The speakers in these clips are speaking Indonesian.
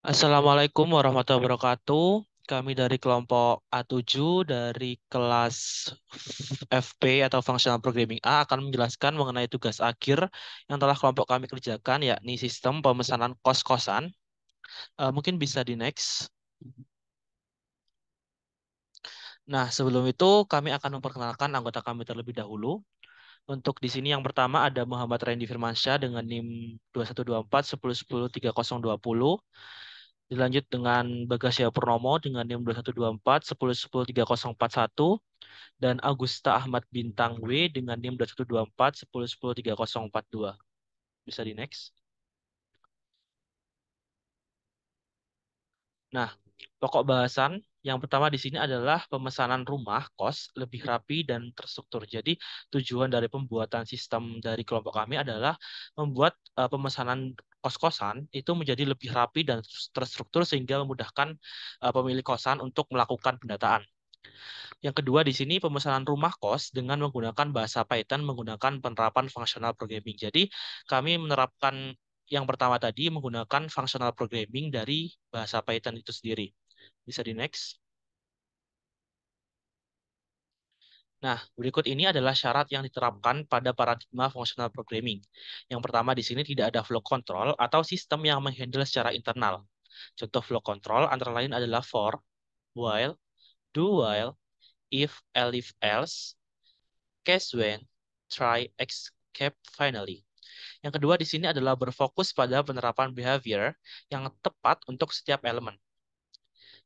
Assalamualaikum warahmatullahi wabarakatuh. Kami dari kelompok A7 dari kelas FP atau Functional Programming A akan menjelaskan mengenai tugas akhir yang telah kelompok kami kerjakan, yakni sistem pemesanan kos-kosan. Mungkin bisa di next. Nah, sebelum itu kami akan memperkenalkan anggota kami terlebih dahulu. Untuk di sini yang pertama ada Muhammad Randy Firmansyah dengan NIM 2124 1010 3020. Dilanjut dengan Bagasya Purnomo dengan NIM 2124 1010 3041 dan Augusta Ahmad Bintang W dengan NIM 2124 1010 3042. Bisa di next. Nah, pokok bahasan yang pertama di sini adalah pemesanan rumah kos lebih rapi dan terstruktur. Jadi, tujuan dari pembuatan sistem dari kelompok kami adalah membuat pemesanan kos-kosan itu menjadi lebih rapi dan terstruktur sehingga memudahkan pemilik kosan untuk melakukan pendataan. Yang kedua di sini pemesanan rumah kos dengan menggunakan bahasa Python menggunakan penerapan functional programming. Jadi kami menerapkan yang pertama tadi menggunakan functional programming dari bahasa Python itu sendiri. Bisa di next. Nah, berikut ini adalah syarat yang diterapkan pada paradigma functional programming. Yang pertama di sini tidak ada flow control atau sistem yang menghandle secara internal. Contoh flow control antara lain adalah for, while, do while, if, elif, else, case when, try, escape, finally. Yang kedua di sini adalah berfokus pada penerapan behavior yang tepat untuk setiap elemen.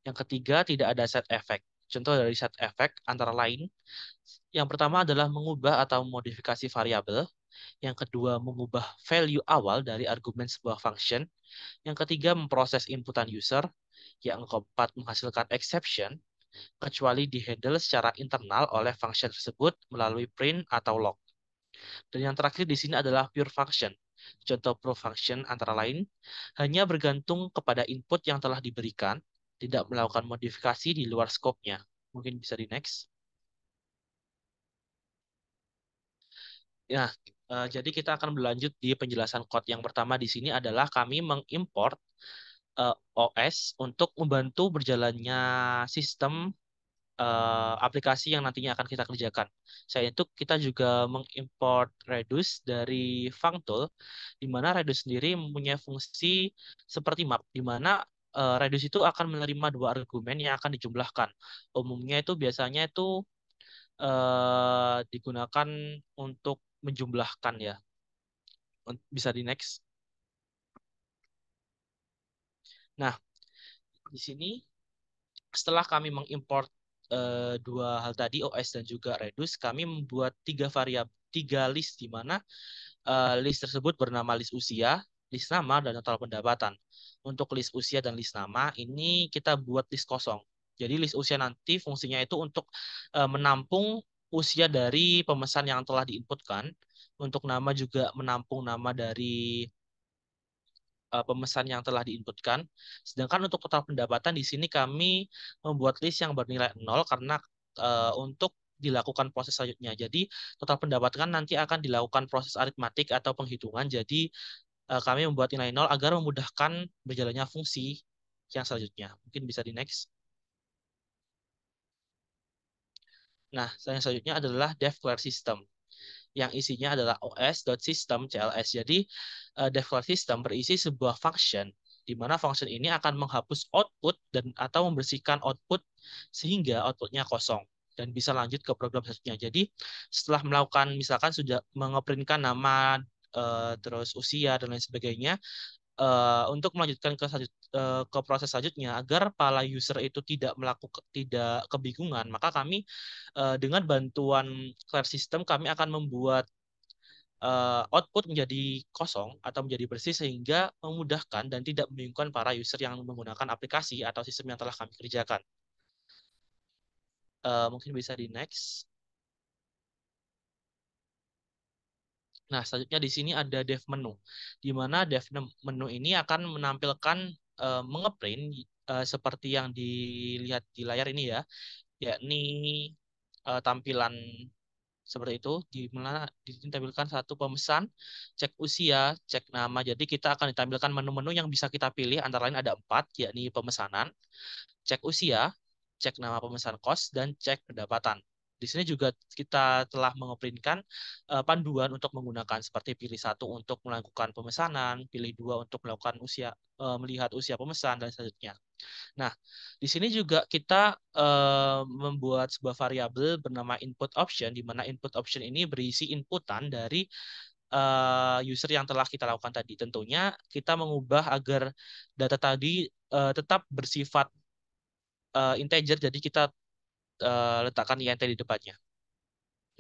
Yang ketiga tidak ada set effect. Contoh dari set effect antara lain, yang pertama adalah mengubah atau modifikasi variabel. Yang kedua mengubah value awal dari argumen sebuah function. Yang ketiga memproses inputan user. Yang keempat menghasilkan exception, kecuali dihandle secara internal oleh function tersebut melalui print atau log. Dan yang terakhir di sini adalah pure function. Contoh pure function antara lain hanya bergantung kepada input yang telah diberikan, tidak melakukan modifikasi di luar skopnya. Mungkin bisa di next. Nah, jadi kita akan berlanjut di penjelasan code. Yang pertama di sini adalah kami mengimport OS untuk membantu berjalannya sistem aplikasi yang nantinya akan kita kerjakan. Selain itu, kita juga mengimport Redux dari Functool, di mana Redux sendiri mempunyai fungsi seperti map, di mana Redux itu akan menerima dua argumen yang akan dijumlahkan. Umumnya itu biasanya itu digunakan untuk menjumlahkan ya. Bisa di next. Nah, di sini setelah kami mengimport dua hal tadi, OS dan juga Redux, kami membuat tiga variabel, tiga list di mana list tersebut bernama list usia, list nama, dan total pendapatan. Untuk list usia dan list nama ini kita buat list kosong. Jadi list usia nanti fungsinya itu untuk menampung usia dari pemesan yang telah diinputkan. Untuk nama juga menampung nama dari pemesan yang telah diinputkan. Sedangkan untuk total pendapatan di sini kami membuat list yang bernilai 0 karena untuk dilakukan proses selanjutnya. Jadi total pendapatan nanti akan dilakukan proses aritmatik atau penghitungan. Jadi kami membuat nilai 0 agar memudahkan berjalannya fungsi yang selanjutnya. Mungkin bisa di next. Nah, yang selanjutnya adalah dev system yang isinya adalah os.system.cls. Jadi, default system berisi sebuah function di mana function ini akan menghapus output dan atau membersihkan output sehingga outputnya kosong dan bisa lanjut ke program selanjutnya. Jadi, setelah melakukan misalkan sudah mengeprintkan nama terus usia dan lain sebagainya, untuk melanjutkan ke proses selanjutnya agar para user itu tidak kebingungan, maka kami dengan bantuan Clear System kami akan membuat output menjadi kosong atau menjadi bersih sehingga memudahkan dan tidak membingungkan para user yang menggunakan aplikasi atau sistem yang telah kami kerjakan. Mungkin bisa di next. Nah, selanjutnya di sini ada dev menu, di mana dev menu ini akan menampilkan mengeprint seperti yang dilihat di layar ini ya, yakni tampilan Seperti itu, di mana ditampilkan satu pemesan, cek usia, cek nama. Jadi kita akan ditampilkan menu-menu yang bisa kita pilih, antara lain ada 4, yakni pemesanan, cek usia, cek nama pemesan kos, dan cek pendapatan. Di sini juga kita telah mengeprintkan panduan untuk menggunakan, seperti pilih 1 untuk melakukan pemesanan, pilih 2 untuk melakukan melihat usia pemesan, dan selanjutnya. Nah, di sini juga kita membuat sebuah variabel bernama input option, di mana input option ini berisi inputan dari user yang telah kita lakukan tadi. Tentunya kita mengubah agar data tadi tetap bersifat integer, jadi kita letakkan int di depannya.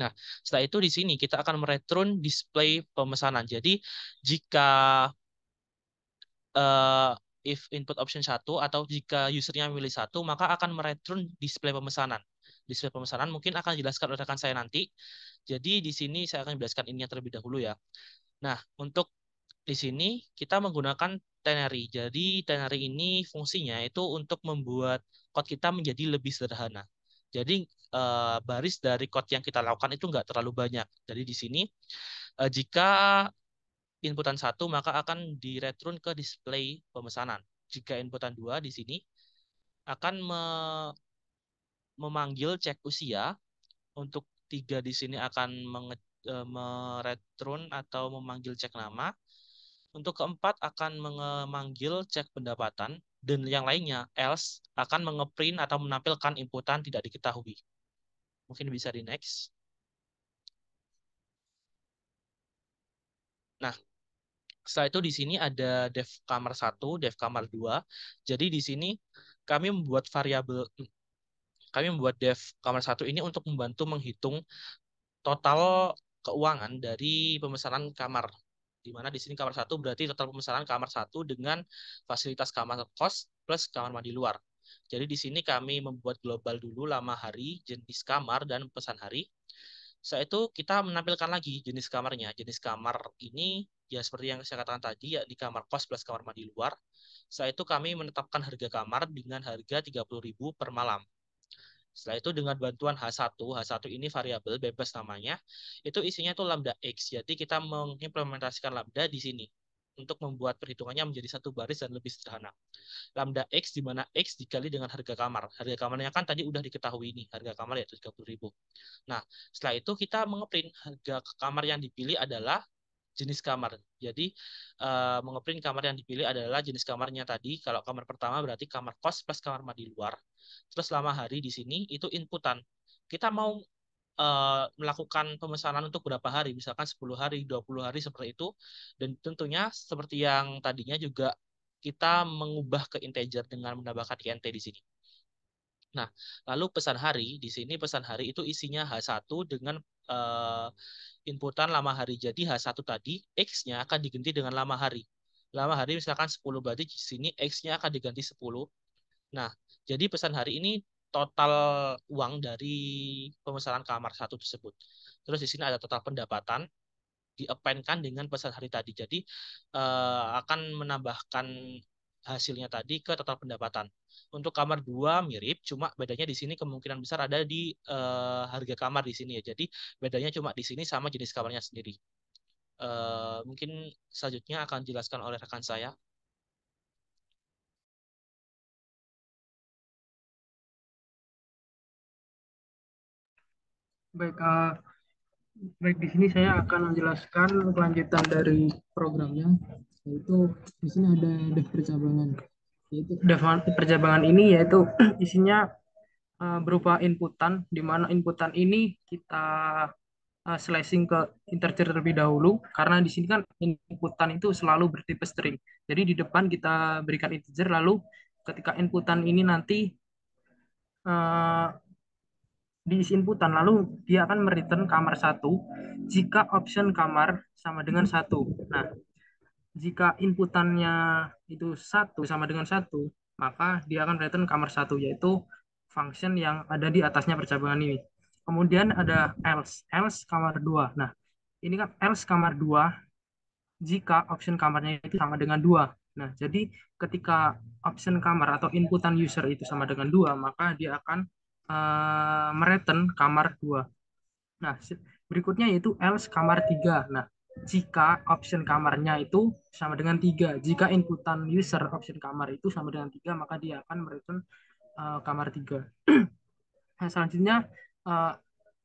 Nah, setelah itu di sini kita akan mereturn display pemesanan. Jadi jika eh, if input option 1 atau jika usernya memilih 1, maka akan mereturn display pemesanan. Display pemesanan mungkin akan dijelaskan oleh rekan saya nanti. Jadi di sini saya akan jelaskan ininya terlebih dahulu ya. Nah, untuk di sini kita menggunakan Tenary. Jadi Tenary ini fungsinya itu untuk membuat code kita menjadi lebih sederhana. Jadi baris dari code yang kita lakukan itu nggak terlalu banyak. Jadi di sini jika inputan 1 maka akan direturn ke display pemesanan. Jika inputan 2 di sini akan memanggil cek usia. Untuk 3 di sini akan mereturn atau memanggil cek nama. Untuk keempat akan memanggil cek pendapatan, dan yang lainnya else akan mengeprint atau menampilkan inputan tidak diketahui. Mungkin bisa di next. Nah, setelah itu di sini ada dev kamar 1, dev kamar 2. Jadi di sini kami membuat variabel kami membuat dev kamar 1 ini untuk membantu menghitung total keuangan dari pemesanan kamar. Di mana di sini kamar 1 berarti total pemesanan kamar 1 dengan fasilitas kamar kos plus kamar mandi luar. Jadi di sini kami membuat global dulu lama hari, jenis kamar, dan pesan hari. Setelah itu kita menampilkan lagi jenis kamarnya. Jenis kamar ini ya seperti yang saya katakan tadi, ya di kamar kos plus kamar mandi luar. Setelah itu kami menetapkan harga kamar dengan harga 30.000 per malam. Setelah itu dengan bantuan H1 ini variabel bebas namanya, itu isinya itu lambda X. Jadi kita mengimplementasikan lambda di sini untuk membuat perhitungannya menjadi satu baris dan lebih sederhana. Lambda X di mana X dikali dengan harga kamar. Harga kamarnya kan tadi udah diketahui nih, harga kamar yaitu 30.000. Nah, setelah itu kita mengeprint harga kamar yang dipilih adalah jenis kamar. Jadi mengeprint kamar yang dipilih adalah jenis kamarnya tadi. Kalau kamar pertama berarti kamar kos plus kamar mandi luar. Terus lama hari di sini itu inputan. Kita mau melakukan pemesanan untuk berapa hari, misalkan 10 hari, 20 hari seperti itu. Dan tentunya seperti yang tadinya juga kita mengubah ke integer dengan menambahkan int di sini. Nah, lalu pesan hari, di sini pesan hari itu isinya H1 dengan inputan lama hari. Jadi H1 tadi, X-nya akan diganti dengan lama hari. Lama hari misalkan 10, berarti di sini X-nya akan diganti 10. Nah, jadi pesan hari ini total uang dari pemesanan kamar 1 tersebut. Terus di sini ada total pendapatan, di-append-kan dengan pesan hari tadi. Jadi akan menambahkan hasilnya tadi ke total pendapatan. Untuk kamar 2 mirip, cuma bedanya di sini kemungkinan besar ada di harga kamar di sini ya. Jadi bedanya cuma di sini sama jenis kamarnya sendiri. Mungkin selanjutnya akan dijelaskan oleh rekan saya. Baik, baik, di sini saya akan menjelaskan kelanjutan dari programnya, yaitu di sini ada dev percabangan. Yaitu dev percabangan ini yaitu isinya berupa inputan, di mana inputan ini kita slashing ke integer terlebih dahulu, karena di sini kan inputan itu selalu bertipe string. Jadi di depan kita berikan integer, lalu ketika inputan ini nanti uh, diisi inputan, lalu dia akan mereturn kamar 1 jika option kamar sama dengan 1. Nah, jika inputannya itu 1 sama dengan 1, maka dia akan return kamar 1, yaitu function yang ada di atasnya percabangan ini. Kemudian ada else kamar 2. Nah, ini kan else kamar 2 jika option kamarnya itu sama dengan 2. Nah, jadi ketika option kamar atau inputan user itu sama dengan 2, maka dia akan mereturn kamar 2. Nah, Berikutnya yaitu else kamar 3. Nah, jika option kamarnya itu sama dengan 3. Jika inputan user option kamar itu sama dengan 3, maka dia akan mereturn kamar 3. Nah, selanjutnya uh,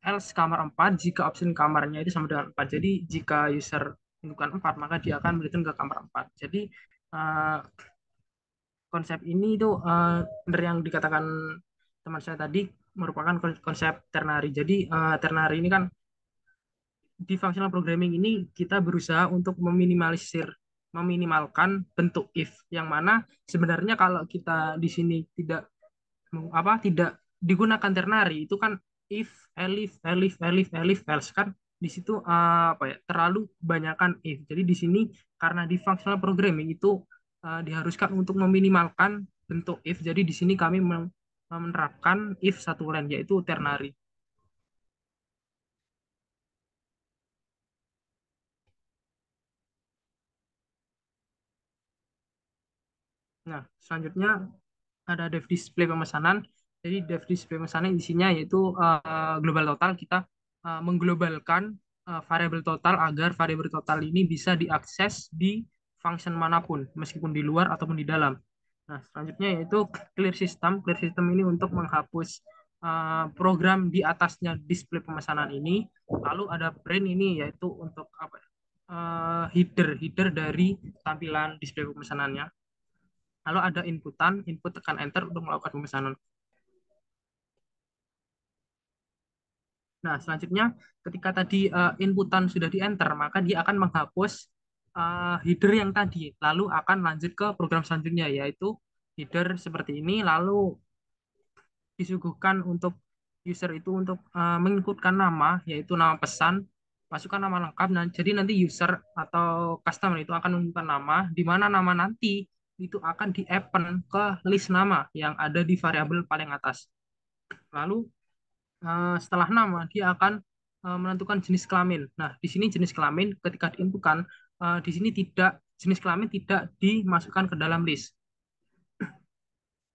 else kamar 4 jika option kamarnya itu sama dengan 4. Jadi jika user menentukan 4, maka dia akan mereturn ke kamar 4. Jadi uh, konsep ini itu benar yang dikatakan teman saya tadi merupakan konsep ternary. Jadi ternary ini kan di functional programming ini kita berusaha untuk meminimalkan bentuk if yang mana sebenarnya kalau kita di sini tidak digunakan ternary itu kan if elif elif elif elif else kan di situ apa ya terlalu kebanyakan if. Jadi di sini karena di functional programming itu diharuskan untuk meminimalkan bentuk if. Jadi di sini kami menerapkan if satu line yaitu ternary. Nah, selanjutnya ada dev display pemesanan. Jadi dev display pemesanan isinya yaitu global total. Kita mengglobalkan variabel total agar variabel total ini bisa diakses di function manapun, meskipun di luar ataupun di dalam. Nah, selanjutnya yaitu clear system. Clear system ini untuk menghapus program di atasnya display pemesanan ini. Lalu ada print ini yaitu untuk apa? Header dari tampilan display pemesanannya. Lalu ada inputan, input tekan enter untuk melakukan pemesanan. Nah, selanjutnya ketika tadi inputan sudah di enter, maka dia akan menghapus header yang tadi, lalu akan lanjut ke program selanjutnya, yaitu header seperti ini, lalu disuguhkan untuk user itu untuk menginputkan nama, yaitu nama pesan, masukkan nama lengkap, dan jadi nanti user atau customer itu akan menginputkan nama, di mana nama nanti itu akan di-append ke list nama yang ada di variabel paling atas. Lalu setelah nama dia akan menentukan jenis kelamin. Nah, di sini jenis kelamin ketika diinputkan di sini tidak jenis kelamin tidak dimasukkan ke dalam list.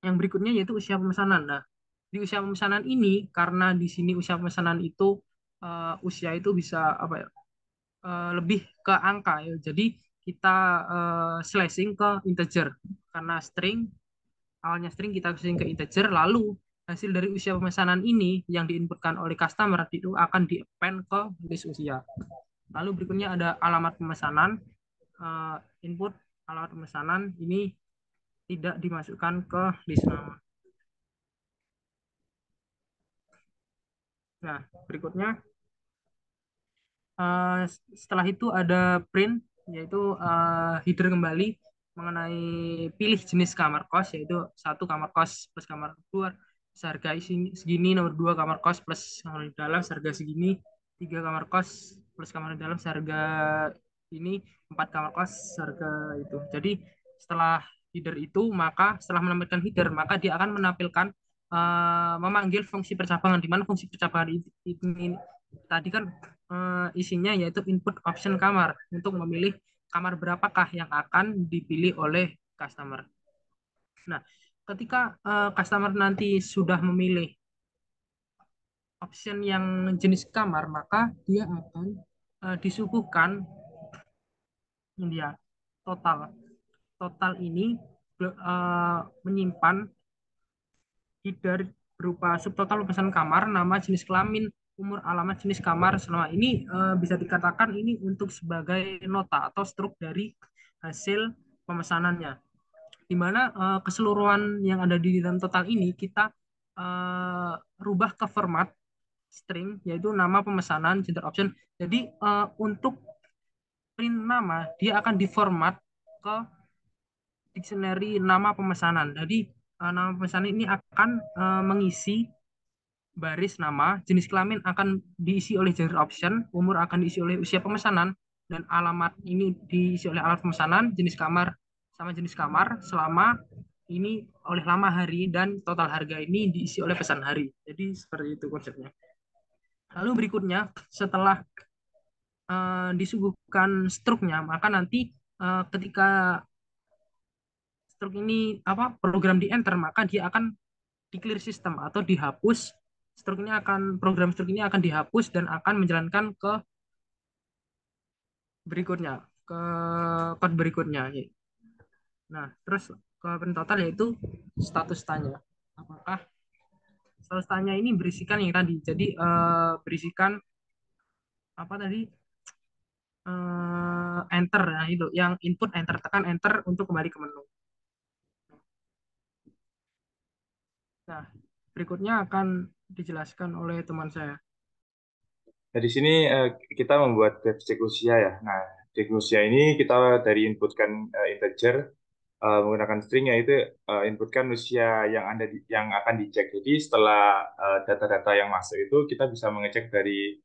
Yang berikutnya yaitu usia pemesanan. Nah, di usia pemesanan ini karena di sini usia pemesanan itu usia itu bisa apa ya lebih ke angka ya. Jadi kita slashing ke integer karena string awalnya string kita switching ke integer, lalu hasil dari usia pemesanan ini yang diinputkan oleh customer itu akan di-append ke list usia. Lalu berikutnya ada alamat pemesanan, input alamat pemesanan ini tidak dimasukkan ke list nama. Nah, berikutnya setelah itu ada print, yaitu header kembali mengenai pilih jenis kamar kos, yaitu satu kamar kos plus kamar keluar seharga segini, nomor dua kamar kos plus kamar di dalam seharga segini, tiga kamar kos plus kamar di dalam seharga ini, empat kamar kos seharga itu. Jadi setelah header itu, maka setelah menampilkan header, maka dia akan menampilkan memanggil fungsi percabangan, di mana fungsi percabangan ini tadi kan isinya yaitu input option kamar untuk memilih kamar berapakah yang akan dipilih oleh customer. Nah, ketika customer nanti sudah memilih option yang jenis kamar, maka dia akan disuguhkan dia total. Total ini menyimpan header berupa subtotal pesan kamar, nama, jenis kelamin, umur, alamat, jenis kamar. Selama ini bisa dikatakan ini untuk sebagai nota atau struk dari hasil pemesanannya. Di mana keseluruhan yang ada di dalam total ini kita rubah ke format string yaitu nama pemesanan gender option. Jadi untuk print nama dia akan diformat ke dictionary nama pemesanan. Jadi nama pemesanan ini akan mengisi baris nama, jenis kelamin akan diisi oleh gender option, umur akan diisi oleh usia pemesanan, dan alamat ini diisi oleh alamat pemesanan, jenis kamar sama jenis kamar, selama ini oleh lama hari, dan total harga ini diisi oleh pesan hari. Jadi seperti itu konsepnya. Lalu berikutnya, setelah disuguhkan struknya, maka nanti ketika struk ini apa program di enter, maka dia akan di clear system atau dihapus program struk ini akan dihapus dan akan menjalankan ke berikutnya, ke code berikutnya. Nah, terus ke total yaitu status tanya. Apakah status tanya ini berisikan yang tadi? Jadi berisikan apa tadi? Enter, nah itu yang input enter, tekan enter untuk kembali ke menu. Nah, berikutnya akan dijelaskan oleh teman saya. Nah, di sini kita membuat def cek usia ya. Nah, cek usia ini kita dari inputkan integer menggunakan string yaitu inputkan usia yang akan dicek. Jadi setelah data-data yang masuk itu kita bisa mengecek dari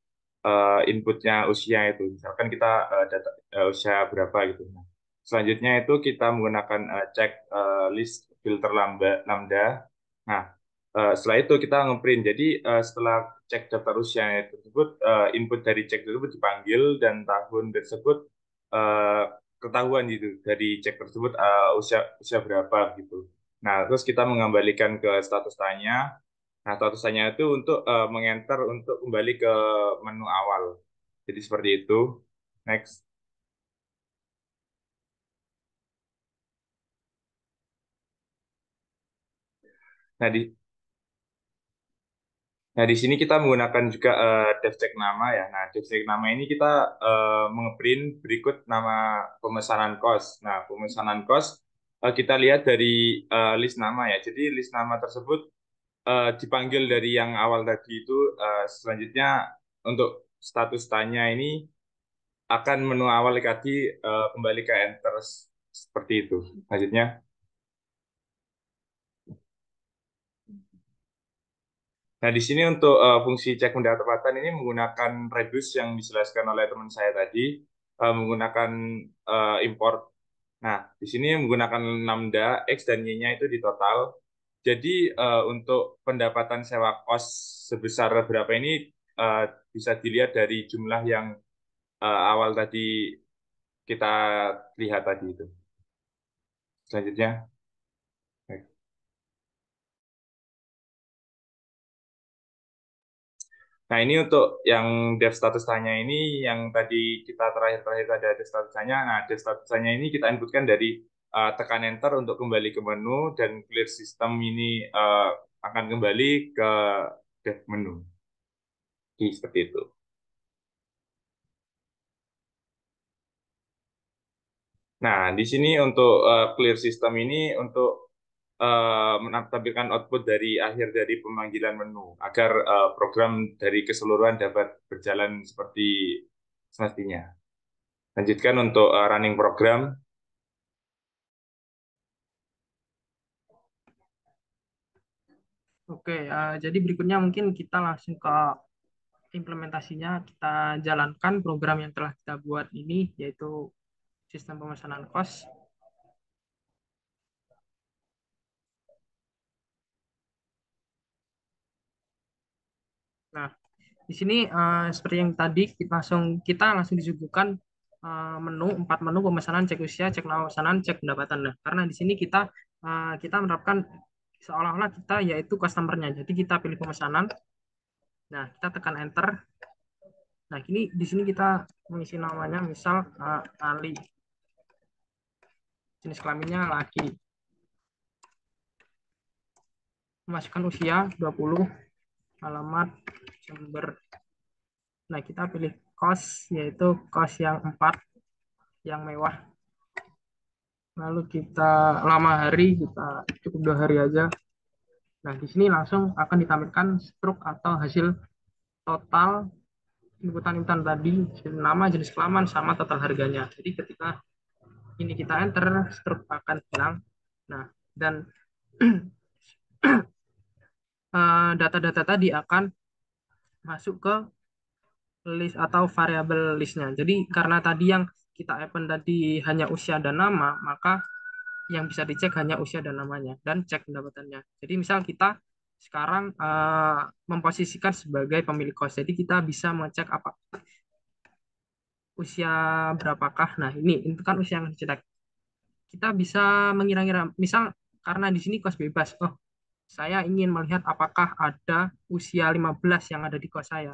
inputnya usia itu. Misalkan kita data usia berapa gitu. Nah, selanjutnya itu kita menggunakan cek list filter lambda. Nah, setelah itu kita ngeprint. Jadi setelah cek daftar usia tersebut, input dari cek tersebut dipanggil dan tahun tersebut eh, ketahuan gitu dari cek tersebut usia usia berapa gitu. Nah, terus kita mengembalikan ke status tanya. Nah, status tanya itu untuk mengenter untuk kembali ke menu awal. Jadi seperti itu. Next. Nah, di sini kita menggunakan juga def check nama ya. Nah, def check nama ini kita mengeprint berikut nama pemesanan kos. Nah, pemesanan kos kita lihat dari list nama ya. Jadi list nama tersebut dipanggil dari yang awal tadi itu. Selanjutnya untuk status tanya ini akan menu awal tadi kembali ke enter seperti itu. Selanjutnya. Nah, di sini untuk fungsi cek pendapatan ini menggunakan reduce yang dijelaskan oleh teman saya tadi, menggunakan import. Nah, di sini menggunakan lambda, X dan Y-nya itu di total. Jadi, untuk pendapatan sewa kos sebesar berapa ini eh, bisa dilihat dari jumlah yang awal tadi kita lihat tadi itu. Selanjutnya. Nah, ini untuk yang dev status tanya ini, yang tadi kita terakhir-terakhir ada dev status tanya. Nah, dev status tanya ini kita inputkan dari tekan enter untuk kembali ke menu, dan clear system ini akan kembali ke dev menu. Jadi, seperti itu. Nah, di sini untuk clear system ini untuk menampilkan output dari akhir dari pemanggilan menu, agar program dari keseluruhan dapat berjalan seperti semestinya. Lanjutkan untuk running program. Oke, jadi berikutnya mungkin kita langsung ke implementasinya. Kita jalankan program yang telah kita buat ini, yaitu sistem pemesanan kos. Nah, di sini seperti yang tadi kita langsung disuguhkan empat menu pemesanan, cek usia, cek nama pesanan, cek pendapatan. Nah, karena di sini kita menerapkan seolah-olah kita yaitu customer-nya. Jadi kita pilih pemesanan. Nah, kita tekan enter. Nah, ini di sini kita mengisi namanya, misal Ali. Jenis kelaminnya laki. Memasukkan usia 20, alamat Jember. Nah, kita pilih kos, yaitu kos yang 4, yang mewah. Lalu kita lama hari, kita cukup 2 hari aja. Nah, di sini langsung akan ditampilkan struk atau hasil total inputan tadi, nama, jenis kelaman, sama total harganya. Jadi ketika ini kita enter, struk akan hilang. Nah, dan data-data tadi akan masuk ke list atau variabel listnya. Jadi karena tadi yang kita append tadi hanya usia dan nama, maka yang bisa dicek hanya usia dan namanya dan cek pendapatannya. Jadi misal kita sekarang memposisikan sebagai pemilik kos. Jadi kita bisa mengecek apa usia berapakah. Nah, itu kan usia yang dicetak. Kita bisa mengira-ngira, misal karena di sini kos bebas. Oh, saya ingin melihat apakah ada usia 15 yang ada di kos saya.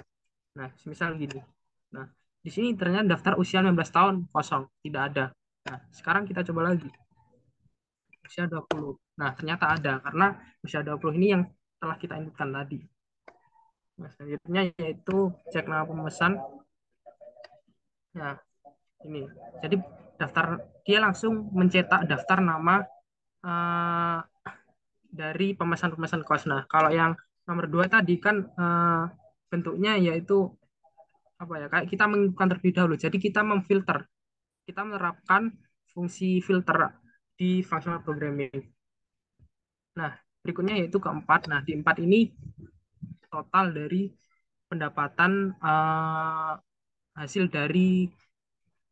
Nah, misal gini. Nah, di sini ternyata daftar usia 15 tahun kosong, tidak ada. Nah, sekarang kita coba lagi. Usia 20. Nah, ternyata ada karena usia 20 ini yang telah kita inputkan tadi. Nah, selanjutnya yaitu cek nama pemesan. Nah, ini. Jadi dia langsung mencetak daftar nama uh, dari pemesan-pemesan kos. Nah, kalau yang nomor 2 tadi kan bentuknya yaitu apa ya? Kayak kita menginputkan terlebih dahulu. Jadi kita memfilter, kita menerapkan fungsi filter di functional programming. Nah, berikutnya yaitu keempat. Nah, di empat ini total dari pendapatan hasil dari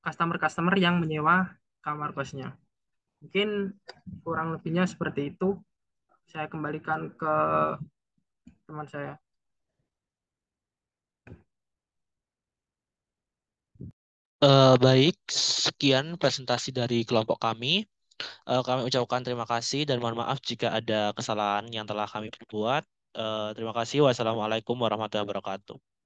customer-customer yang menyewa kamar kosnya. Mungkin kurang lebihnya seperti itu. Saya kembalikan ke teman saya. Baik, sekian presentasi dari kelompok kami. Kami ucapkan terima kasih dan mohon maaf jika ada kesalahan yang telah kami perbuat. Terima kasih. Wassalamualaikum warahmatullahi wabarakatuh.